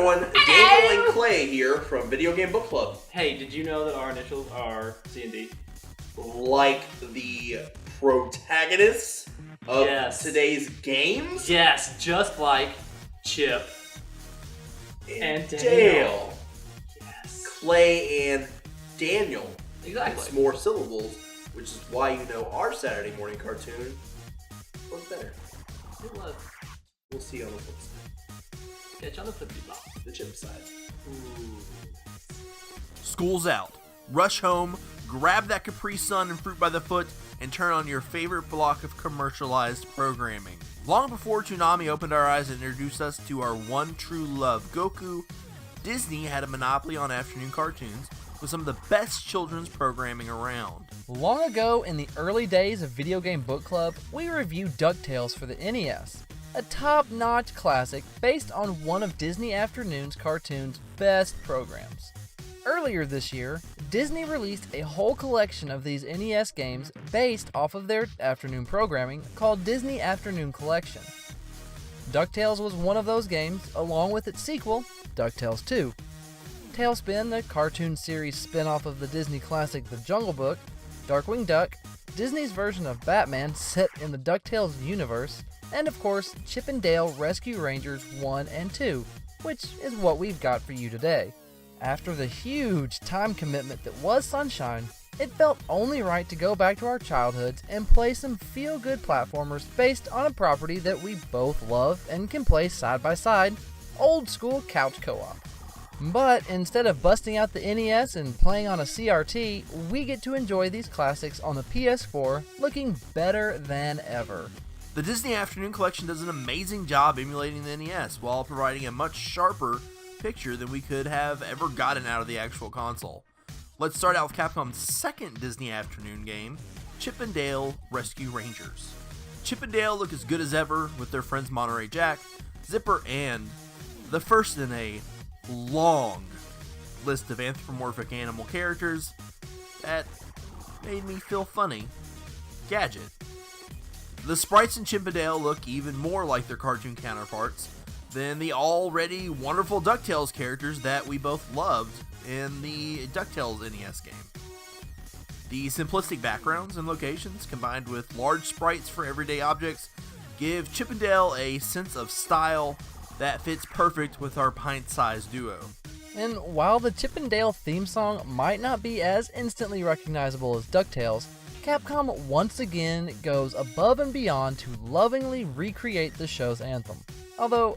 everyone, Daniel and Clay here from Video Game Book Club. Hey, did you know that our initials are C&D? Like the protagonists of today's games? Yes, just like Chip and Dale. Yes. Clay and Daniel. Exactly. It's more syllables, which is why you know our Saturday morning cartoon was better. It was. We'll see you on the flip side. Catch on the flippy flop. The Chip side. Ooh. School's out. Rush home, grab that Capri Sun and fruit by the foot, and turn on your favorite block of commercialized programming. Long before Toonami opened our eyes and introduced us to our one true love, Goku, Disney had a monopoly on afternoon cartoons with some of the best children's programming around. Long ago, in the early days of Video Game Book Club, we reviewed DuckTales for the NES, a top-notch classic based on one of Disney Afternoon's cartoon's best programs. Earlier this year, Disney released a whole collection of these NES games based off of their afternoon programming called Disney Afternoon Collection. DuckTales was one of those games, along with its sequel, DuckTales 2. Tailspin, the cartoon series spin-off of the Disney classic The Jungle Book, Darkwing Duck, Disney's version of Batman set in the DuckTales universe, and of course, Chip and Dale Rescue Rangers 1 and 2, which is what we've got for you today. After the huge time commitment that was Sunshine, it felt only right to go back to our childhoods and play some feel-good platformers based on a property that we both love and can play side by side, old-school couch co-op. But instead of busting out the NES and playing on a CRT, we get to enjoy these classics on the PS4 looking better than ever. The Disney Afternoon Collection does an amazing job emulating the NES while providing a much sharper picture than we could have ever gotten out of the actual console. Let's start out with Capcom's second Disney Afternoon game, Chip and Dale Rescue Rangers. Chip and Dale look as good as ever with their friends Monterey Jack, Zipper, and the first in a long list of anthropomorphic animal characters that made me feel funny, Gadget. The sprites in Chip and Dale look even more like their cartoon counterparts than the already wonderful DuckTales characters that we both loved in the DuckTales NES game. The simplistic backgrounds and locations, combined with large sprites for everyday objects, give Chip and Dale a sense of style that fits perfect with our pint-sized duo. And while the Chip and Dale theme song might not be as instantly recognizable as DuckTales, Capcom once again goes above and beyond to lovingly recreate the show's anthem. Although,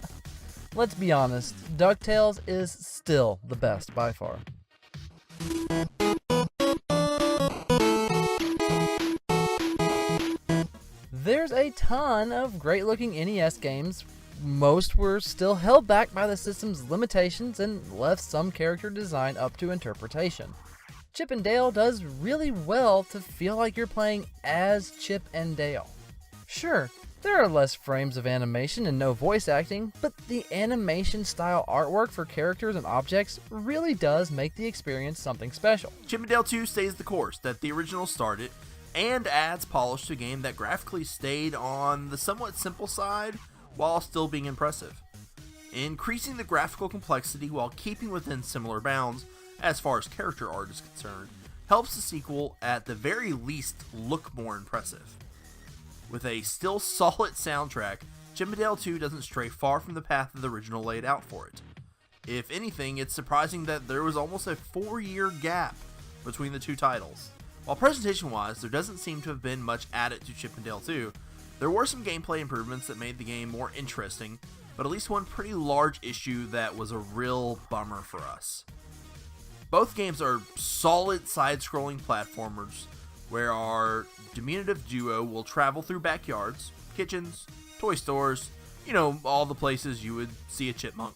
let's be honest, DuckTales is still the best by far. There's a ton of great-looking NES games. Most were still held back by the system's limitations and left some character design up to interpretation. Chip and Dale does really well to feel like you're playing as Chip and Dale. Sure, there are less frames of animation and no voice acting, but the animation-style artwork for characters and objects really does make the experience something special. Chip and Dale 2 stays the course that the original started, and adds polish to a game that graphically stayed on the somewhat simple side while still being impressive. Increasing the graphical complexity while keeping within similar bounds, as far as character art is concerned, helps the sequel at the very least look more impressive. With a still solid soundtrack, Chip and Dale 2 doesn't stray far from the path that the original laid out for it. If anything, it's surprising that there was almost a 4-year gap between the two titles. While presentation-wise, there doesn't seem to have been much added to Chip and Dale 2, there were some gameplay improvements that made the game more interesting, but at least one pretty large issue that was a real bummer for us. Both games are solid side-scrolling platformers where our diminutive duo will travel through backyards, kitchens, toy stores, all the places you would see a chipmunk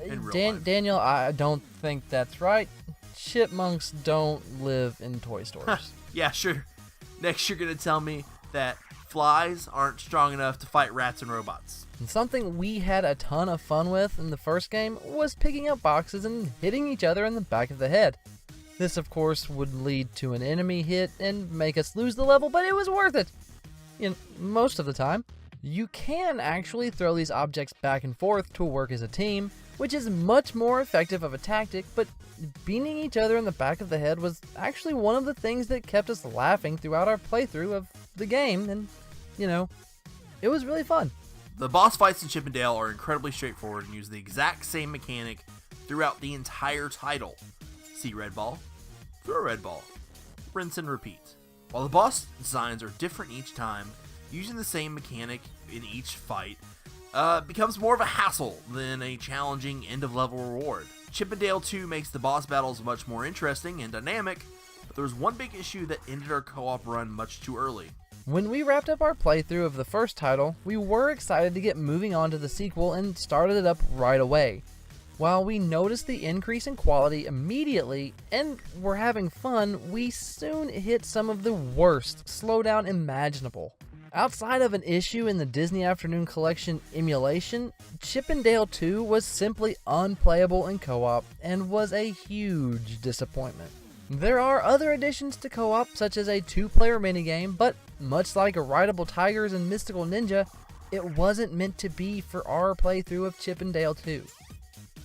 in real life. Daniel, I don't think that's right. Chipmunks don't live in toy stores. Yeah, sure. Next you're going to tell me that flies aren't strong enough to fight rats and robots. And something we had a ton of fun with in the first game was picking up boxes and hitting each other in the back of the head. This, of course, would lead to an enemy hit and make us lose the level, but it was worth it. Most of the time. You can actually throw these objects back and forth to work as a team, which is much more effective of a tactic, but beating each other in the back of the head was actually one of the things that kept us laughing throughout our playthrough of the game, and, it was really fun. The boss fights in Chip and Dale are incredibly straightforward and use the exact same mechanic throughout the entire title. See red ball, throw red ball, rinse and repeat. While the boss designs are different each time, using the same mechanic in each fight becomes more of a hassle than a challenging end-of-level reward. Chip and Dale 2 makes the boss battles much more interesting and dynamic, but there was one big issue that ended our co-op run much too early. When we wrapped up our playthrough of the first title, we were excited to get moving on to the sequel and started it up right away. While we noticed the increase in quality immediately and were having fun, we soon hit some of the worst slowdown imaginable. Outside of an issue in the Disney Afternoon Collection emulation, Chip and Dale 2 was simply unplayable in co-op and was a huge disappointment. There are other additions to co-op, such as a 2-player minigame, but much like a Rideable Tigers and Mystical Ninja, it wasn't meant to be for our playthrough of Chip and Dale 2.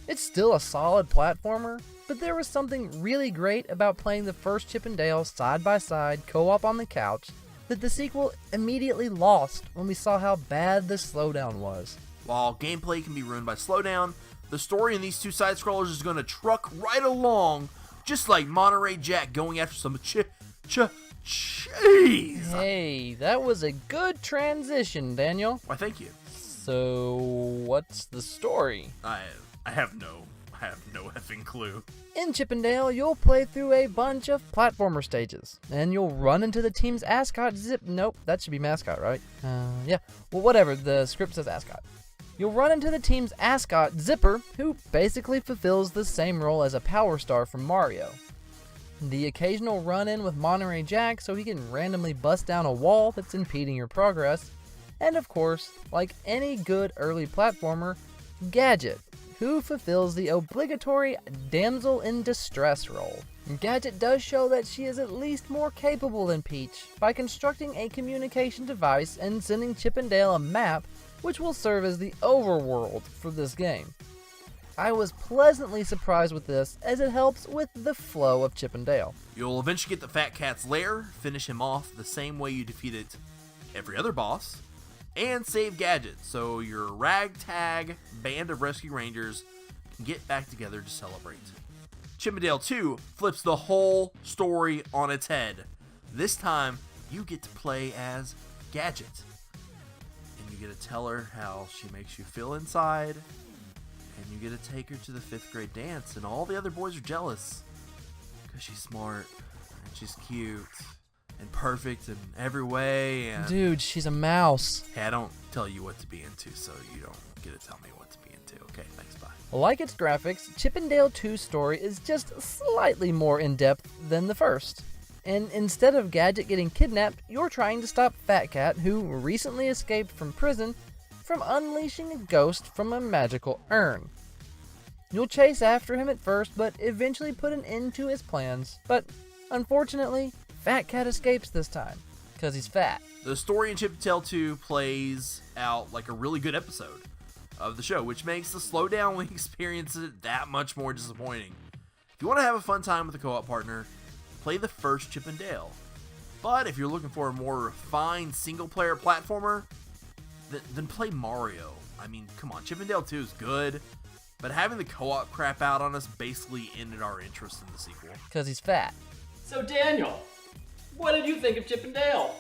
It's still a solid platformer, but there was something really great about playing the first Chip and Dale side-by-side co-op on the couch that the sequel immediately lost when we saw how bad the slowdown was. While gameplay can be ruined by slowdown, the story in these two side-scrollers is going to truck right along, just like Monterey Jack going after some cheese. Hey, that was a good transition, Daniel. Why, thank you. So, what's the story? I have no effing clue. In Chip and Dale, you'll play through a bunch of platformer stages, and you'll run into the team's ascot Nope, that should be mascot, right? Yeah. Well, whatever, the script says ascot. You'll run into the team's ascot, Zipper, who basically fulfills the same role as a Power Star from Mario. The occasional run-in with Monterey Jack so he can randomly bust down a wall that's impeding your progress. And of course, like any good early platformer, Gadget, who fulfills the obligatory damsel in distress role. Gadget does show that she is at least more capable than Peach by constructing a communication device and sending Chip and Dale a map which will serve as the overworld for this game. I was pleasantly surprised with this, as it helps with the flow of Chip and Dale. You'll eventually get the Fat Cat's lair, finish him off the same way you defeated every other boss, and save Gadget, so your ragtag band of rescue rangers can get back together to celebrate. Chip and Dale 2 flips the whole story on its head. This time, you get to play as Gadget. You get to tell her how she makes you feel inside, and you get to take her to the 5th grade dance, and all the other boys are jealous because she's smart and she's cute and perfect in every way. And dude, she's a mouse. Hey, I don't tell you what to be into, so you don't get to tell me what to be into. Okay, thanks, bye. Like its graphics, Chip and Dale 2's story is just slightly more in-depth than the first. And instead of Gadget getting kidnapped, you're trying to stop Fat Cat, who recently escaped from prison, from unleashing a ghost from a magical urn. You'll chase after him at first, but eventually put an end to his plans. But unfortunately, Fat Cat escapes this time, because he's fat. The story in Chip and Dale 2 plays out like a really good episode of the show, which makes the slowdown when you experience it that much more disappointing. If you want to have a fun time with a co-op partner, play the first Chip and Dale. But if you're looking for a more refined single-player platformer, then play Mario. I mean, come on, Chip and Dale 2 is good, but having the co-op crap out on us basically ended our interest in the sequel. Because he's fat. So Daniel, what did you think of Chip and Dale?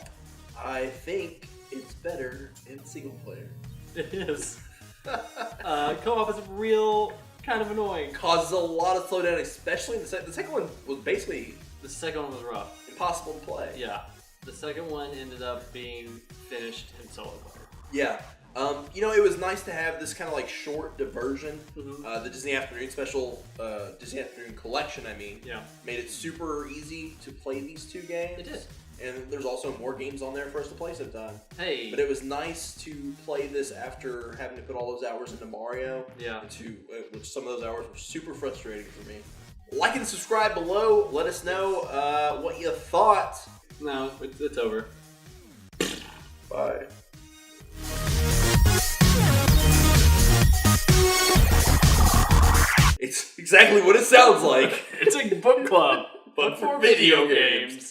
I think it's better in single player. It is. Co-op is real kind of annoying. Causes a lot of slowdown, especially in the second one was basically The second one was rough. impossible to play. Yeah. The second one ended up being finished in solo player. Yeah. It was nice to have this kind of like short diversion. Mm-hmm. The Disney Afternoon special, Disney Afternoon collection, Yeah. made it super easy to play these two games. It did. And there's also more games on there for us to play sometime. Hey. But it was nice to play this after having to put all those hours into Mario. Yeah. Which some of those hours were super frustrating for me. Like and subscribe below. Let us know what you thought. No, it's over. Bye. exactly what it sounds like. It's a book club, But for video games.